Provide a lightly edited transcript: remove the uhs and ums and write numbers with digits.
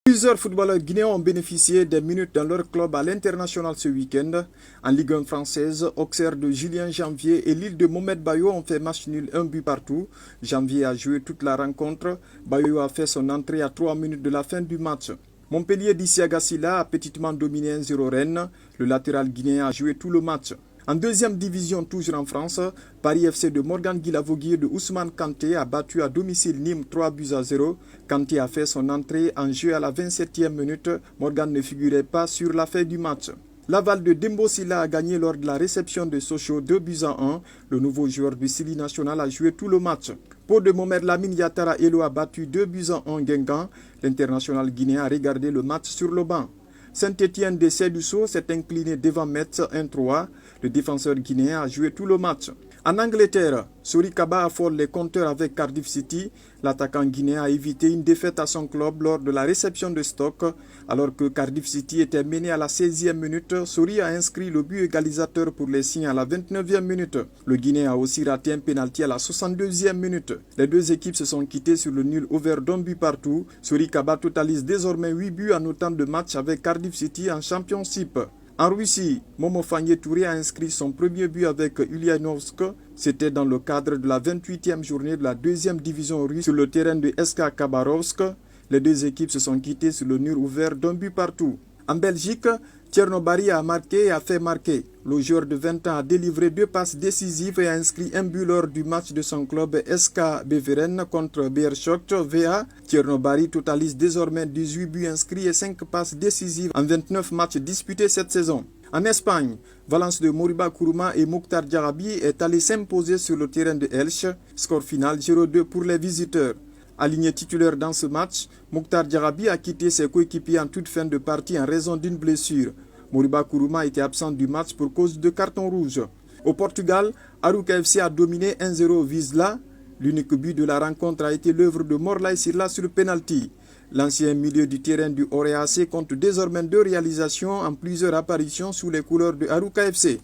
Plusieurs footballeurs guinéens ont bénéficié des minutes dans leur club à l'international ce week-end. En Ligue 1 française, Auxerre de Julien Janvier et Lille de Mohamed Bayo ont fait match nul 1 but partout. Janvier a joué toute la rencontre. Bayo a fait son entrée à 3 minutes de la fin du match. Montpellier d'Isiaga Silla a petitement dominé 1-0 Rennes. Le latéral guinéen a joué tout le match. En deuxième division, toujours en France, Paris FC de Morgan Guilavogui de Ousmane Kanté a battu à domicile Nîmes 3-0. Kanté a fait son entrée en jeu à la 27e minute. Morgan ne figurait pas sur la fin du match. Laval de Dembo Silla a gagné lors de la réception de Sochaux 2-1. Le nouveau joueur du Sili national a joué tout le match. Pau de Mohamed Lamine Yatara Elo a battu 2-1 Guingamp. L'international guinéen a regardé le match sur le banc. Saint-Étienne de Sédusso s'est incliné devant Metz 1-3. Le défenseur guinéen a joué tout le match. En Angleterre, Souri Kaba affole les compteurs avec Cardiff City. L'attaquant guinéen a évité une défaite à son club lors de la réception de Stoke. Alors que Cardiff City était mené à la 16e minute, Souri a inscrit le but égalisateur pour les Signes à la 29e minute. Le Guinéen a aussi raté un pénalty à la 62e minute. Les deux équipes se sont quittées sur le nul ouvert d'un but partout. Souri Kaba totalise désormais 8 buts en autant de matchs avec Cardiff City en Championship. En Russie, Momo Fagné Touré a inscrit son premier but avec Ulyanovsk. C'était dans le cadre de la 28e journée de la deuxième division russe sur le terrain de SK Khabarovsk. Les deux équipes se sont quittées sur le mur ouvert d'un but partout. En Belgique, Tchernobary a marqué et a fait marquer. Le joueur de 20 ans a délivré 2 passes décisives et a inscrit un but lors du match de son club SK Beveren contre Beerschot VA. Tchernobary totalise désormais 18 buts inscrits et 5 passes décisives en 29 matchs disputés cette saison. En Espagne, Valence de Moriba Kourouma et Mokhtar Diarabi est allé s'imposer sur le terrain de Elche. Score final 0-2 pour les visiteurs. Aligné titulaire dans ce match, Mokhtar Diarabi a quitté ses coéquipiers en toute fin de partie en raison d'une blessure. Moriba Kourouma était absent du match pour cause de carton rouge. Au Portugal, Arouca FC a dominé 1-0 Vizela. L'unique but de la rencontre a été l'œuvre de Morlaï Sirla sur penalty. L'ancien milieu du terrain du Orea AC compte désormais 2 réalisations en plusieurs apparitions sous les couleurs de Arouca FC.